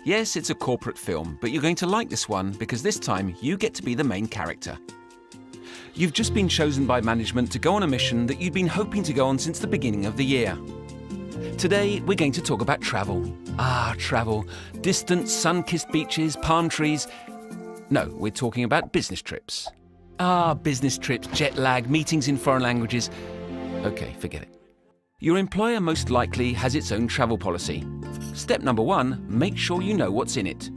Yes, it's a corporate film, but you're going to like this one because this time you get to be the main character. You've just been chosen by management to go on a mission that you'd been hoping to go on since the beginning of the year. Today, we're going to talk about travel. Travel. Distant, sun-kissed beaches, palm trees. No, we're talking about business trips. Business trips, jet lag, meetings in foreign languages. Okay, forget it. Your employer most likely has its own travel policy. Step number 1, make sure you know what's in it.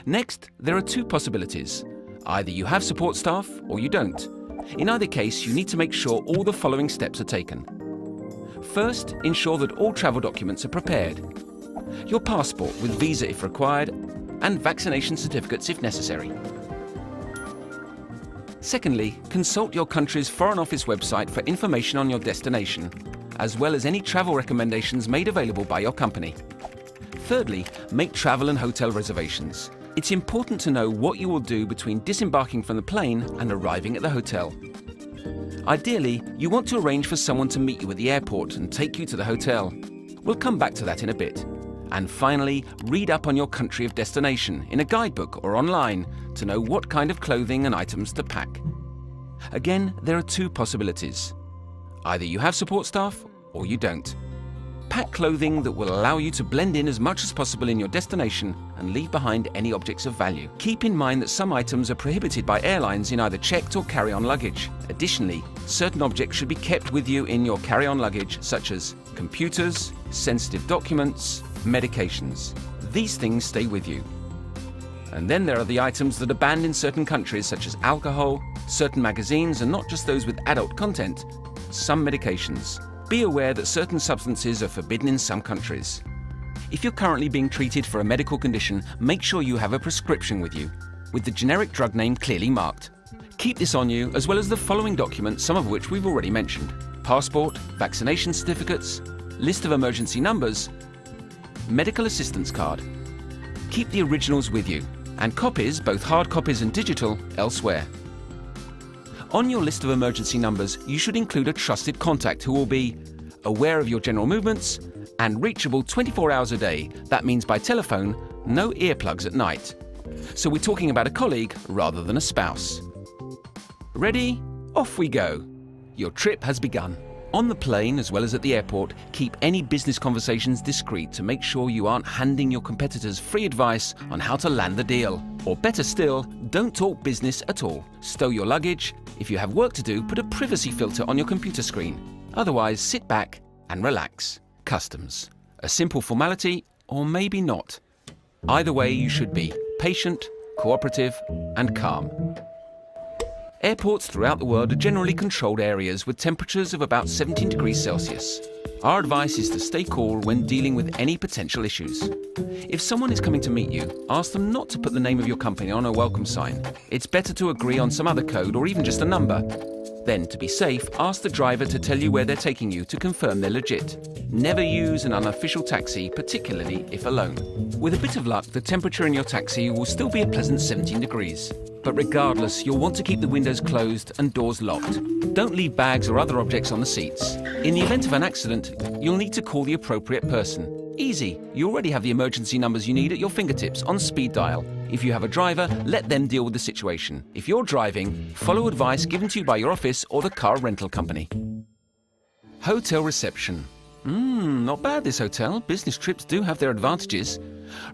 Next, there are 2 possibilities. Either you have support staff or you don't. In either case, you need to make sure all the following steps are taken. First, ensure that all travel documents are prepared. Your passport with visa if required, and vaccination certificates if necessary. Secondly, consult your country's Foreign Office website for information on your destination, as well as any travel recommendations made available by your company. Thirdly, make travel and hotel reservations. It's important to know what you will do between disembarking from the plane and arriving at the hotel. Ideally, you want to arrange for someone to meet you at the airport and take you to the hotel. We'll come back to that in a bit. And finally, read up on your country of destination in a guidebook or online to know what kind of clothing and items to pack. Again, there are 2 possibilities. Either you have support staff or you don't. Pack clothing that will allow you to blend in as much as possible in your destination and leave behind any objects of value. Keep in mind that some items are prohibited by airlines in either checked or carry-on luggage. Additionally, certain objects should be kept with you in your carry-on luggage, such as computers, sensitive documents, medications. These things stay with you. And then there are the items that are banned in certain countries, such as alcohol, certain magazines, and not just those with adult content, some medications. Be aware that certain substances are forbidden in some countries. If you're currently being treated for a medical condition, make sure you have a prescription with you, with the generic drug name clearly marked. Keep this on you, as well as the following documents, some of which we've already mentioned: passport, vaccination certificates, list of emergency numbers, medical assistance card. Keep the originals with you, and copies, both hard copies and digital, elsewhere. On your list of emergency numbers, you should include a trusted contact who will be aware of your general movements and reachable 24 hours a day. That means by telephone, no earplugs at night. So we're talking about a colleague rather than a spouse. Ready? Off we go. Your trip has begun. On the plane, as well as at the airport, keep any business conversations discreet to make sure you aren't handing your competitors free advice on how to land the deal. Or better still, don't talk business at all. Stow your luggage. If you have work to do, put a privacy filter on your computer screen. Otherwise, sit back and relax. Customs. A simple formality, or maybe not. Either way, you should be patient, cooperative, and calm. Airports throughout the world are generally controlled areas with temperatures of about 17 degrees Celsius. Our advice is to stay cool when dealing with any potential issues. If someone is coming to meet you, ask them not to put the name of your company on a welcome sign. It's better to agree on some other code or even just a number. Then, to be safe, ask the driver to tell you where they're taking you to confirm they're legit. Never use an unofficial taxi, particularly if alone. With a bit of luck, the temperature in your taxi will still be a pleasant 17 degrees. But regardless, you'll want to keep the windows closed and doors locked. Don't leave bags or other objects on the seats. In the event of an accident, you'll need to call the appropriate person. Easy, you already have the emergency numbers you need at your fingertips on speed dial. If you have a driver, let them deal with the situation. If you're driving, follow advice given to you by your office or the car rental company. Hotel reception. Not bad this hotel. Business trips do have their advantages.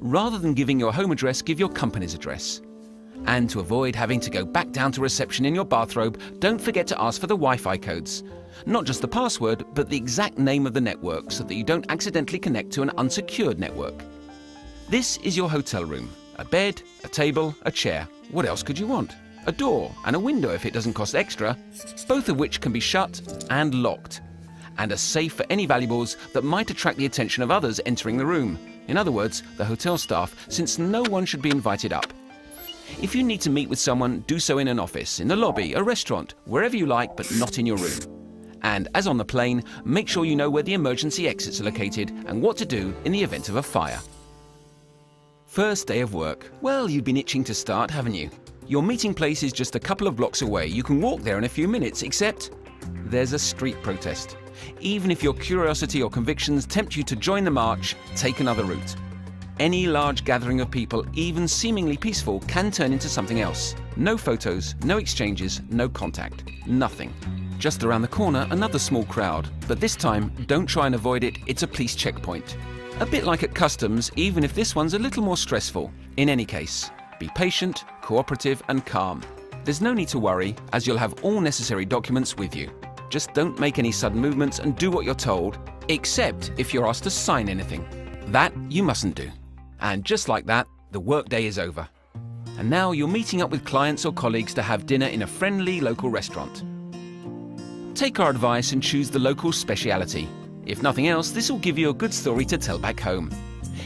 Rather than giving your home address, give your company's address. And to avoid having to go back down to reception in your bathrobe, don't forget to ask for the Wi-Fi codes. Not just the password, but the exact name of the network so that you don't accidentally connect to an unsecured network. This is your hotel room. A bed, a table, a chair. What else could you want? A door and a window if it doesn't cost extra, both of which can be shut and locked. And a safe for any valuables that might attract the attention of others entering the room. In other words, the hotel staff, since no one should be invited up. If you need to meet with someone, do so in an office, in the lobby, a restaurant, wherever you like, but not in your room. And as on the plane, make sure you know where the emergency exits are located and what to do in the event of a fire. First day of work. Well, you've been itching to start, haven't you? Your meeting place is just a couple of blocks away. You can walk there in a few minutes, except there's a street protest. Even if your curiosity or convictions tempt you to join the march, take another route. any large gathering of people, even seemingly peaceful, can turn into something else. No photos, no exchanges, no contact. Nothing. Just around the corner, another small crowd. But this time, don't try and avoid it, it's a police checkpoint. A bit like at customs, even if this one's a little more stressful. In any case, be patient, cooperative and calm. There's no need to worry, as you'll have all necessary documents with you. Just don't make any sudden movements and do what you're told, except if you're asked to sign anything. That you mustn't do. And just like that, the workday is over. And now you're meeting up with clients or colleagues to have dinner in a friendly local restaurant. Take our advice and choose the local speciality. If nothing else, this will give you a good story to tell back home.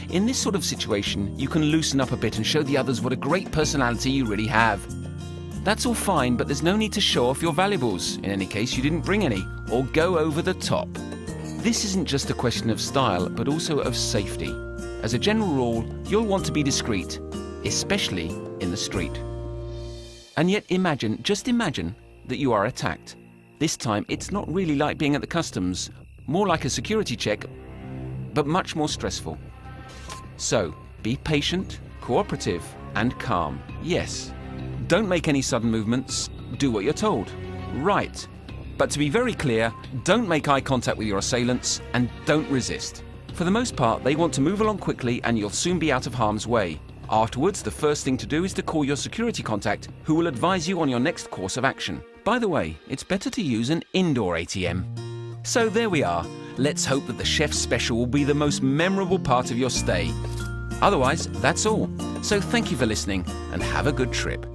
In this sort of situation, you can loosen up a bit and show the others what a great personality you really have. That's all fine, but there's no need to show off your valuables, in any case you didn't bring any, or go over the top. This isn't just a question of style, but also of safety. As a general rule, you'll want to be discreet, especially in the street. And yet just imagine that you are attacked. This time, it's not really like being at the customs, more like a security check, but much more stressful. So, be patient, cooperative, and calm. Yes. Don't make any sudden movements. Do what you're told. Right. But to be very clear, don't make eye contact with your assailants and don't resist. For the most part, they want to move along quickly and you'll soon be out of harm's way. Afterwards, the first thing to do is to call your security contact, who will advise you on your next course of action. By the way, it's better to use an indoor ATM. So there we are. Let's hope that the chef's special will be the most memorable part of your stay. Otherwise, that's all. So thank you for listening and have a good trip.